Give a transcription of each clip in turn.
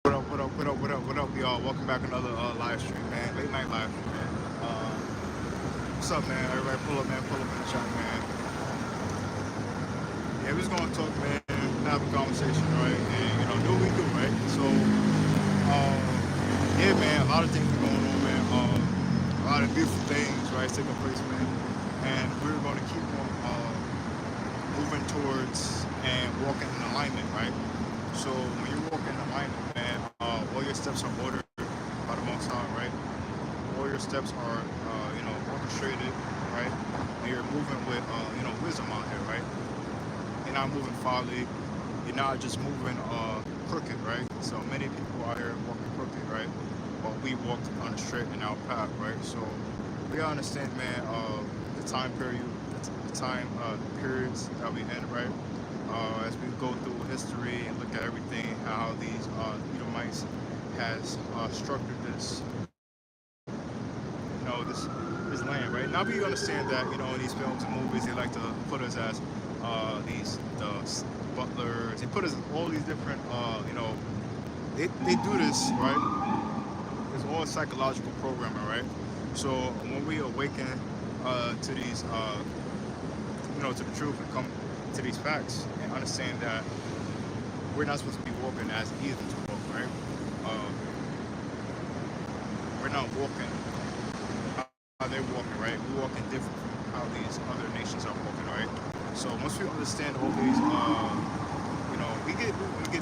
What up, y'all? Welcome back to another live stream, man. Late night live stream, man. What's up, man? Everybody pull up, man. Pull up in the chat, man. Yeah, we're just gonna talk, man. Have a conversation, right? And do what we do, right? So, yeah, man. A lot of things are going on, man. A lot of beautiful things, right, taking place, man. And we're going to keep on moving towards and walking in alignment, right? So when you walk in alignment, man, all your steps are ordered by the Most High, right? All your steps are, orchestrated, right? And you're moving with, wisdom out here, right? You're not moving folly. You're not just moving crooked, right? So many people out here walking crooked, right? But we walked on a straight and narrow path, right? So we gotta understand, man, the time period, the time periods that we in, right? As we go through history and look at everything, how these Edomites has structured this, this land, right? Now we understand that, in these films and movies, they like to put us as the butlers. They put us in all these different, they do this, right? It's all psychological programming, right? So when we awaken to these, to the truth and come to these facts and understand that we're not supposed to be walking as heathens walk, right? Uh, we're not walking how they're walking, right? We're walking different from how these other nations are walking, right? So once we understand all these, we get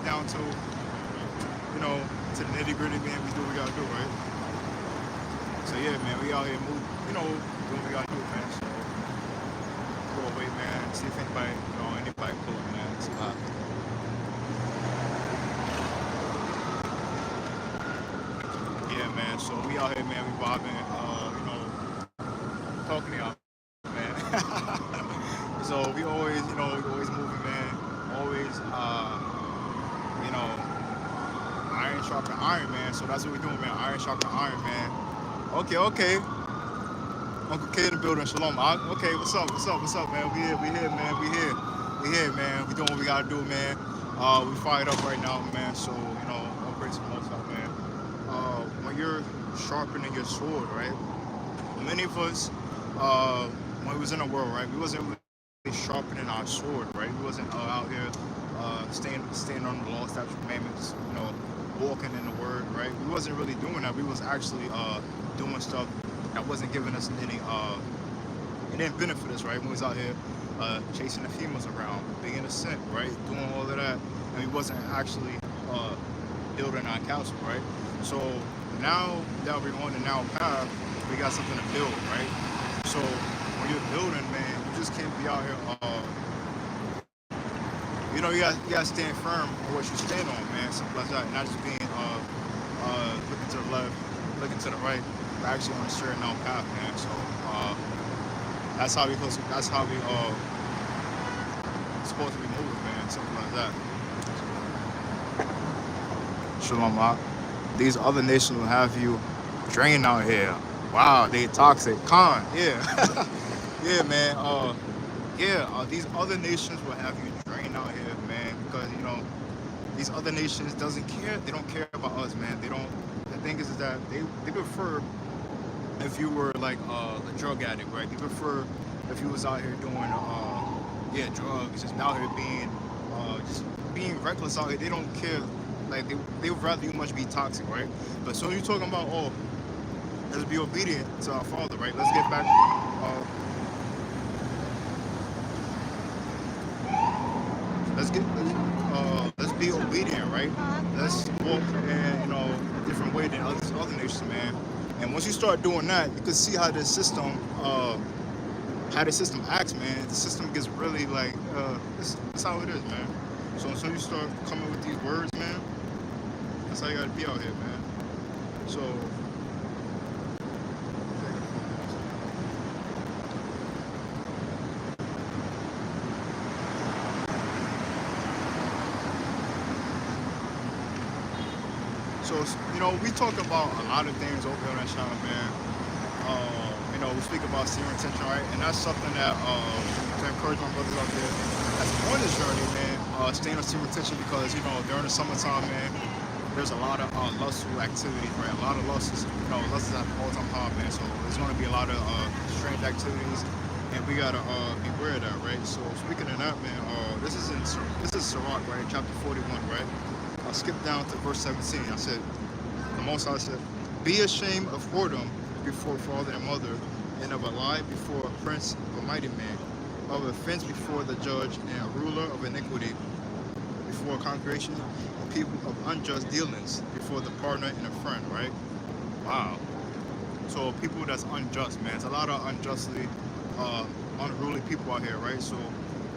down to, to the nitty gritty, man. We do what we gotta do, right? So yeah, man, we out here move, doing what we gotta do, man. So go away, man. See if anybody pull up, man. See how. Yeah, man. So we out here, man. We vibing, talking to y'all, man. So we always moving, man. Always, iron sharpen iron, man. So that's what we're doing, man. Iron sharpen iron, man. Okay. Uncle K in the building, shalom. Okay, what's up, man? We here, man. We here, man. We doing what we gotta do, man. We fired up right now, man. So, all praise to the Most High, man. When you're sharpening your sword, right? Many of us, when we was in the world, right, we wasn't really sharpening our sword, right? We wasn't out here staying on the law, statutes, commandments, walking in the word, right? We wasn't really doing that. We was actually doing stuff that wasn't giving us any it didn't benefit us, right? When we was out here chasing the females around, being a simp, right? Doing all of that, and we wasn't actually building our castle, right? So now that we're on the now path, we got something to build, right? So when you're building, man, you just can't be out here you gotta stand firm on what you stand on, man. Simple as that. Not just being looking to the left, looking to the right. We're actually on a straight and narrow path, man. So that's how we supposed to be moving, man. Something like that. Shalom, Ma. These other nations will have you drained out here. Wow, they toxic. Con, yeah. Yeah, man. These other nations will have you drained out here, man, because these other nations doesn't care. They don't care about us, man. They don't. The thing is that they prefer if you were like a drug addict, right? They prefer if you was out here doing drugs, just out here being just being reckless out here. They don't care. Like they would rather you much be toxic, right? But so you're talking about let's be obedient to our Father, right? Let's get back. Let's be obedient, right? Let's walk in a different way than other nations, man. And once you start doing that, you can see how the system acts, man. The system gets really like that's how it is, man. So until you start coming with these words, man, that's how you gotta be out here, man. So we talk about a lot of things over here on that channel, man. We speak about seeing intention, right? And that's something that to encourage my brothers out there that's on this journey, man. Staying on seeing intention because during the summertime, man, there's a lot of lustful activities, right? A lot of lust is, lust is at an all-time high, man. So there's going to be a lot of strange activities, and we gotta beware of that, right? So speaking of that, man, this is Sirach, right? Chapter 41, right? I'll skip down to verse 17. I said, the Most High said, "Be ashamed of whoredom before father and mother, and of a lie before a prince of a mighty man, of offense before the judge, and a ruler of iniquity before a congregation, and people of unjust dealings before the partner and a friend," right? Wow. So people that's unjust, man. There's a lot of unjustly, unruly people out here, right? So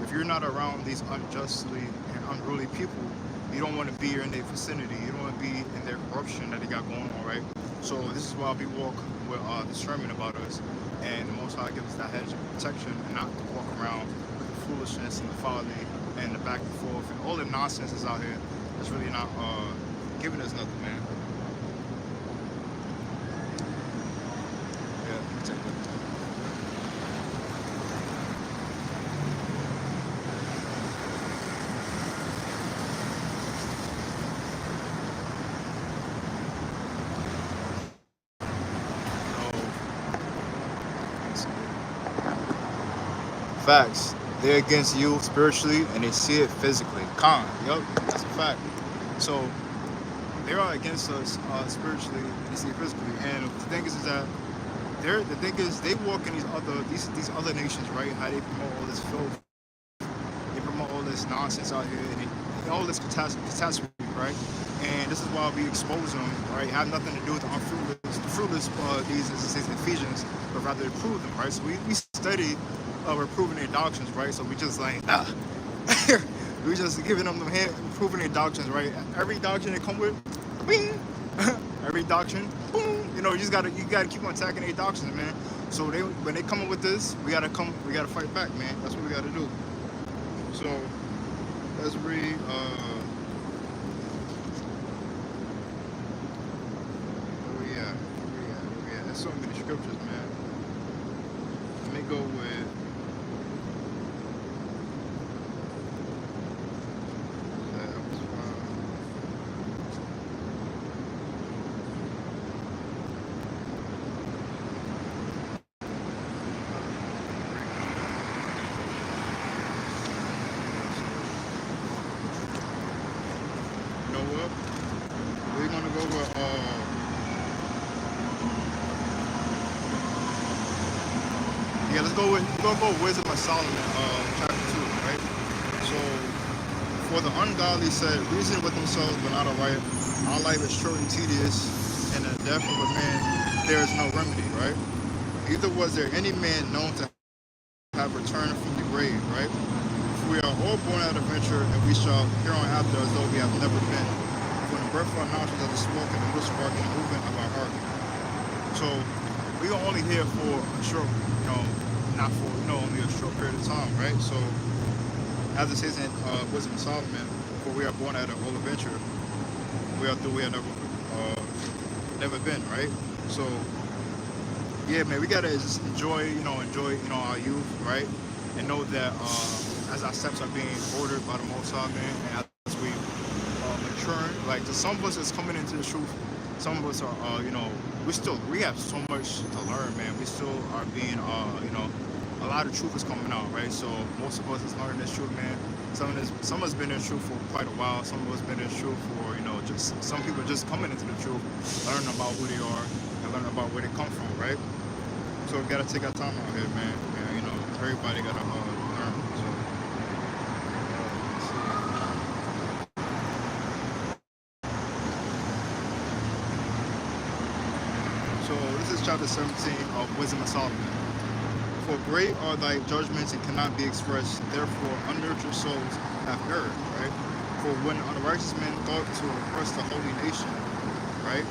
if you're not around these unjustly and unruly people, you don't want to be in their vicinity. You don't want to be in their corruption that they got going on, right? So this is why we walk with discernment about us, and the Most High gives us that hedge of protection, and not to walk around with the foolishness and the folly and the back and forth and all the nonsense is out here. That's really not giving us nothing, man. Yeah, take that. Facts. They're against you spiritually, and they see it physically. Con. Yup, that's a fact. So they are against us spiritually, and they see it physically. And the thing is that they walk in these other nations, right? How they promote all this filth, they promote all this nonsense out here, and all this catastrophe, right? And this is why we expose them, right? Have nothing to do with the fruitless these Ephesians, but rather to prove them, right? So we study. We're proving their doctrines, right? So we just like, we just giving them the hand, proving their doctrines, right? Every doctrine they come with, bing. Every doctrine, boom. You just gotta keep on attacking their doctrines, man. So when they come up with this, we gotta fight back, man. That's what we gotta do. So let's read. There's so many scriptures, man. Let me go with. Yeah, we're gonna go with Wisdom of Solomon, chapter 2, right? So, for the ungodly said, reason with themselves but not aright. Our life is short and tedious, and the death of a man there is no remedy, right? Neither was there any man known to have returned from the grave, right? For we are all born out of venture, and we shall hear on after as though we have never been. For the breath of our nostrils are the smoke and the whisper and the movement of our heart. So we are only here for a short, not for only a short period of time, right? So as it says in Wisdom of Solomon, for we are born out of all adventure, we are never been, right? So yeah, man, we gotta just enjoy our youth, right? And know that as our steps are being ordered by the Most High, man, and as we maturing, like some of us is coming into the truth. Some of us are, we have so much to learn, man. We still are being, a lot of truth is coming out, right? So most of us is learning this truth, man. Some of us been in the truth for quite a while. Some of us been in the truth for, just some people just coming into the truth, learning about who they are and learning about where they come from, right? So we gotta take our time out here, man. And, everybody gotta learn. So this is chapter 17 of Wisdom of Solomon. For great are thy judgments and cannot be expressed, therefore unnurtured souls have erred, right? For when unrighteous men thought to oppress the holy nation, right?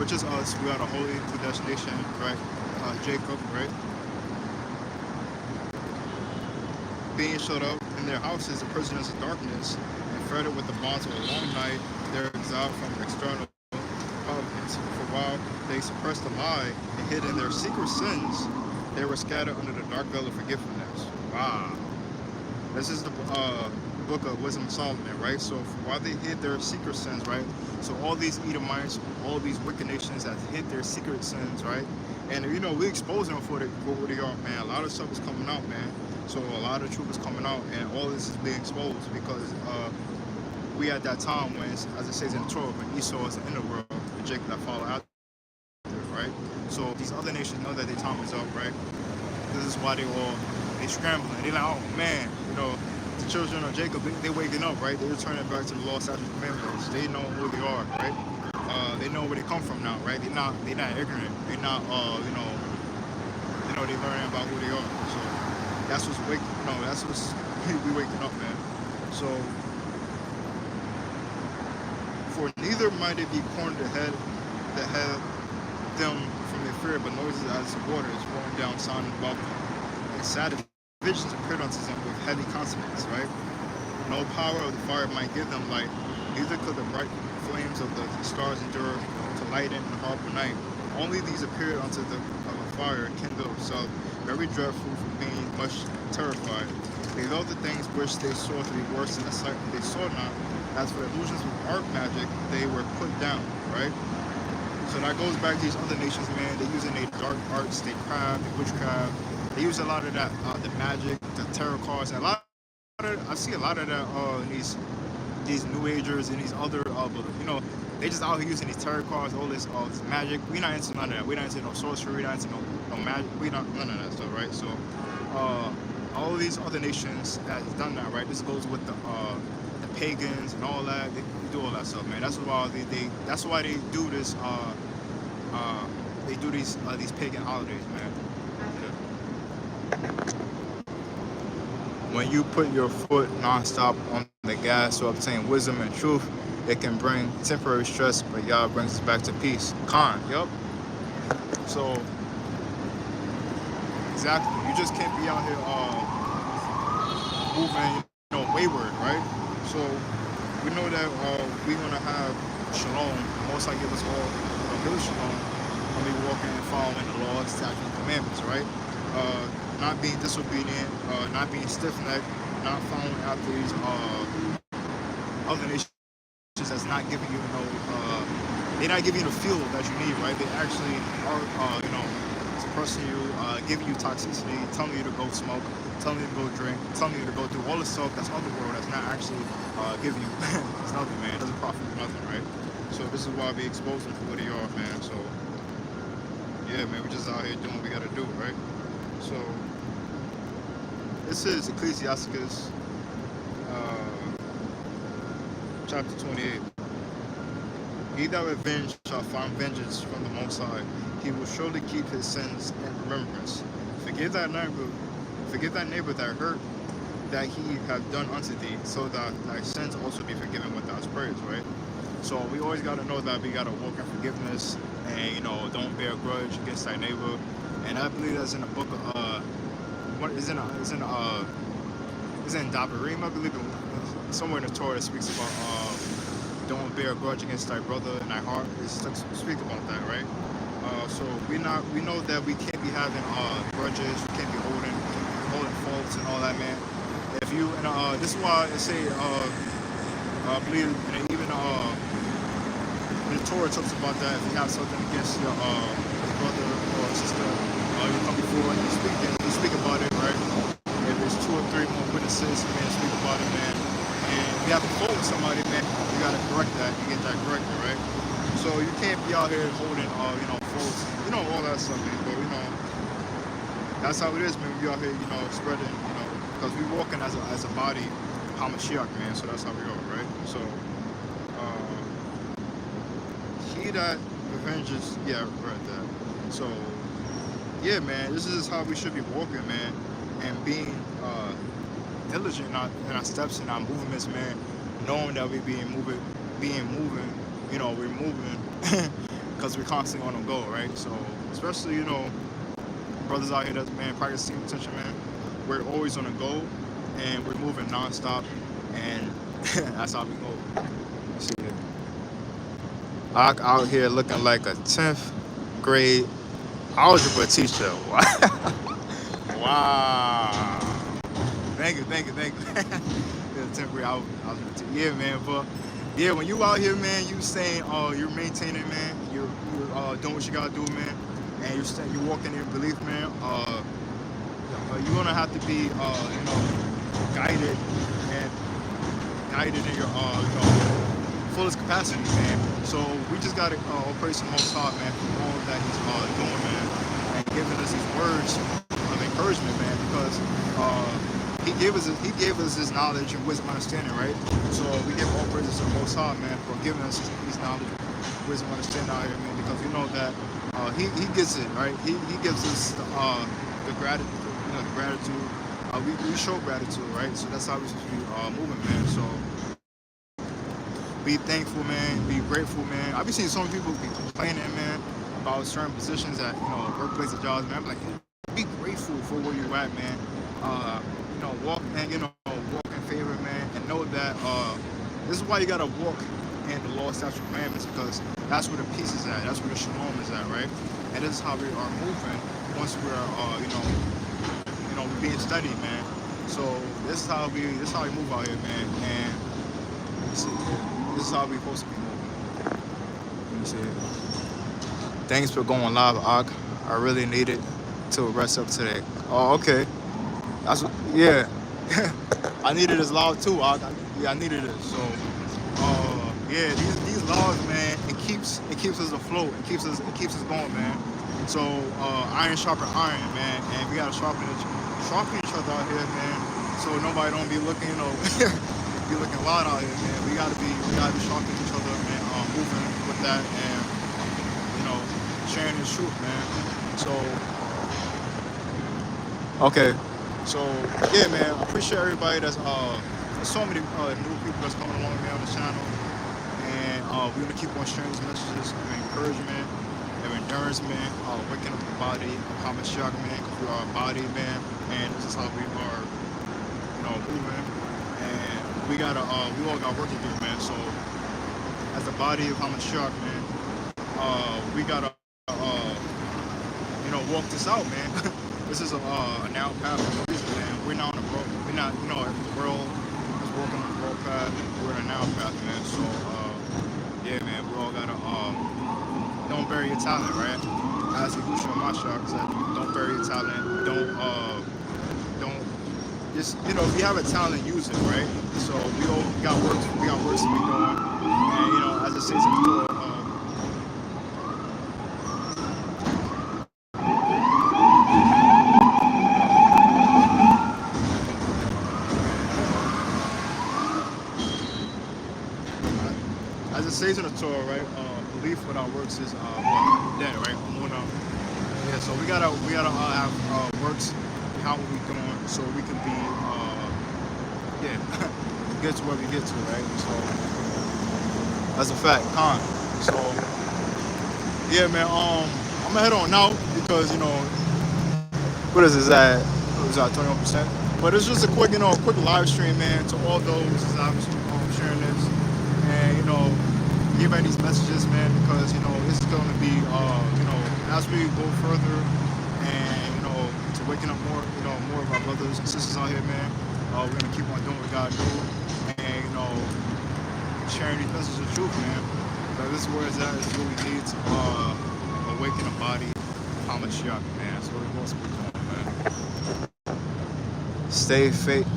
Which is us, we are the holy predestination, right? Jacob, right? Being shut up in their houses, the prisoners of darkness, and fretted with the bonds of a long night, they're exiled from external providence. For while they suppressed the lie and hid in their secret sins, they were scattered under the dark veil of forgiveness. Wow. This is the book of Wisdom of Solomon, right? So while they hid their secret sins, right? So all these Edomites, all these wicked nations that hid their secret sins, right? And you know, we expose them for what they are, man. A lot of stuff is coming out, man. So a lot of truth is coming out, and all this is being exposed because we at that time when, as it says in the Torah, when Esau is in the world, and Jacob that follow after, right? So these other nations know that their time is up, right? This is why they scrambling. They like, oh man, you know, the children of Jacob, they waking up, right? They're returning back to the law, statutes, and commandments. They know who they are, right? They know where they come from now, right? They're not ignorant. They're not, they learning about who they are. So that's what's that's what's we waking up, man. So for neither might it be cornered ahead that have them from their fear, but noises as the waters rolling down, sounding above them. And sad visions appeared unto them with heavy consonants, right? No power of the fire might give them light, neither could the bright flames of the stars endure to lighten and harbor night. Only these appeared unto the of a fire kindled themselves, very dreadful for being much terrified. They know the things which they saw to be worse than the sight they saw not. As for illusions with art magic, they were put down, right? So that goes back to these other nations, man. They're using their dark arts, their craft, their witchcraft. They use a lot of that, the magic, the tarot cards. And I see a lot of that in these New Agers and these other, they just out here using these tarot cards, all this magic. We're not into none of that. We're not into no sorcery. We're not into no magic. We're not none of that stuff, right? So all of these other nations that has done that, right? This goes with the pagans and all that. They do all that stuff, man. That's why they do this. They do these pagan holidays, man. When you put your foot nonstop on the gas to obtain wisdom and truth, it can bring temporary stress, but Yah brings us back to peace. Khan, yup. So exactly, you just can't be out here moving, wayward, right? So we know that we want to have shalom. Most High give us all good shalom when we walking and following the laws, statutes, and commandments, right? Not being disobedient, not being stiff-necked, not following after these other nations that's not giving you, they're not giving you the fuel that you need, right? They actually are, suppressing you, giving you toxicity, telling you to go smoke, telling you to go drink, telling you to go do all the stuff that's otherworld that's not actually giving you. It's nothing, man. It doesn't profit you nothing, right? So this is why we expose them for what they are, man. So yeah, man, we're just out here doing what we gotta do, right? So this is Ecclesiasticus chapter 28. He that revenge shall find vengeance from the Most High. He will surely keep his sins in remembrance. Forgive thy neighbor that hurt that he have done unto thee, so that thy sins also be forgiven without praise, right? So we always got to know that we got to walk in forgiveness and, don't bear a grudge against thy neighbor. And I believe that's in the book of, it's in Dabarim, I believe, somewhere in the Torah it speaks about don't bear a grudge against thy brother in thy heart. It speak about that, right? So we know that we can't be having grudges, we can't be holding faults and all that, man. If you this is why it say I believe even when the Torah talks about that, if you have something against your brother or sister, you come before and you speak about it, right? If there's 2 or 3 more witnesses, man, speak about it, man. And if you have a fault with somebody, man, you gotta correct that and get that corrected, right? So you can't be out here holding, faults, all that stuff, man. But that's how it is, man. We out here, spreading, because we walking as a body, Hamashiach, man. So that's how we are, right? So he that revenges, yeah, I read that. So yeah, man, this is how we should be walking, man, and being diligent in our steps and our movements, man, knowing that we being moving, we're moving because we're constantly on the go, right? So especially, brothers out here that, man, practice team attention, man, we're always on the go and we're moving nonstop, and that's how we go. See it. Out here looking like a 10th grade algebra teacher. Wow. Thank you. The temporary. Yeah, man. But yeah, when you out here, man, you saying, you're maintaining, man. You're doing what you gotta do, man. And you're walking in belief, man. You're gonna have to be, guided and guided in your, fullest capacity, man. So we just gotta praise the Most High, man, for all that He's doing, man, and giving us these words of encouragement, man, because He gave us His knowledge and wisdom, and understanding, right? So we give all praises to the Most High, man, for giving us these knowledge, wisdom, and understanding out here, man, because we know that He gets it, right? He gives us the gratitude, the gratitude. We show gratitude, right? So that's how we should be moving, man. So be thankful, man. Be grateful, man. I've been seeing so many people be complaining, man, about certain positions at workplace or jobs, man. I'm like, be grateful for where you're at, man. Walk and walk in favor, man, and know that this is why you gotta walk in the law, statutes, commandments, because that's where the peace is at. That's where the shalom is at, right? And this is how we are moving once we're we're being studied, man. So this is how we move out here, man. And let me see, this is how we're supposed to be moving. Let me see. Thanks for going live, Og. I really needed to rest up today. Oh, okay. That's what, yeah. I needed this loud too, Og. I needed it. So, yeah, these laws, man, it keeps us afloat. It keeps us going, man. So iron sharpen iron, man, and we gotta sharpen each other out here, man. So nobody don't be looking, be looking wild out here, man. We gotta be sharpening each other, man. Moving with that, and sharing the truth, man. So okay, so yeah, man. I appreciate everybody there's so many new people that's coming along with me on the channel, and we're gonna keep on sharing these messages of encouragement, of endurance, man. Waking up the body, how much shock, man, because we are a body, man, and this is how we are, moving, and we all got work to do, man. So as the body of how much shock, man, we gotta walk this out, man. This is a narrow path for a reason, man. We're not on the road. We're not, if the world is walking on the road path, we're in a narrow path, man. So, yeah, man, we all gotta, don't bury your talent, right? As Yahushua Mashiach said, don't bury your talent. Don't just, if you have a talent, use it, right? So we got work to be doing, and as it says in the Torah, as it says in the Torah, right? Belief without works is dead, right? Yeah, so we gotta have works, how we doing, so we can be get to where we get to, right? So that's a fact, con. So yeah, man. I'm gonna head on out because what is this at? It was at 21%. But it's just a quick live stream, man, to all those who's obviously sharing this, and giving these messages, man, because this is gonna be as we go further and to waking up more of our brothers and sisters out here, man. We're gonna keep on doing what we gotta do, and sharing these messages of truth, man. Because this is where it's at. This is what we need to awaken the body. How much shock, man. That's what we're supposed to be doing, man.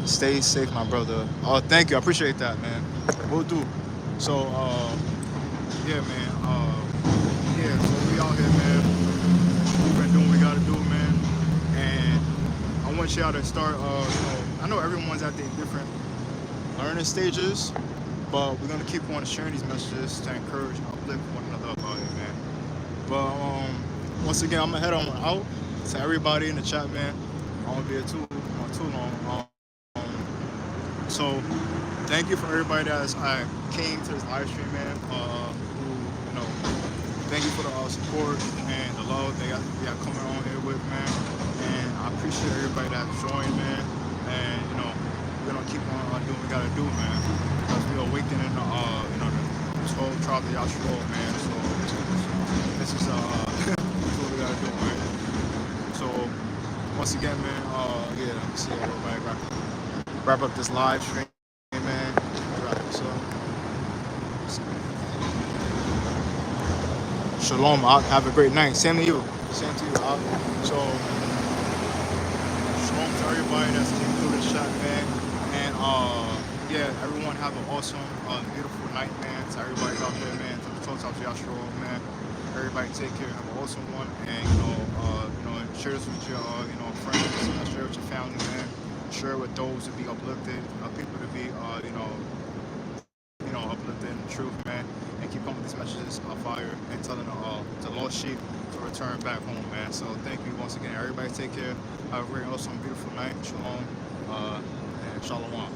Stay safe, my brother. Oh, thank you. I appreciate that, man. Will do. So, yeah, man. Yeah, so we out here, man. We've been doing what we gotta do, man. And I want y'all to start, I know everyone's at their different learning stages, but we're gonna keep on sharing these messages to encourage and uplift one another about it, man. But once again, I'm gonna head on out to everybody in the chat, man. I won't be here too long. So thank you for everybody that came to this live stream, man. Thank you for the support and the love they got coming on here with, man. And I appreciate everybody that joined, man. And we're gonna keep on doing what we gotta do, man. Because we're awakening this whole tribe of Yahshua, man. So this is what we gotta do, man. So once again, man, let me see everybody wrap up this live stream, man. Shalom, Ak. Have a great night. Same to you. Same to you, Ak. So, shalom to everybody that's came through the chat, man. And yeah, everyone have an awesome, beautiful night, man. To everybody out there, man. To the total of Yashua, man. Everybody take care. Have an awesome one, and share this with your, friends. Share with your family, man. Share with those to be uplifted, people to be, uplifted in the truth, man, and keep coming with these messages of fire and telling the lost sheep to return back home, man. So thank you once again. Everybody take care. Have a great, awesome, beautiful night. Shalom, and shalom.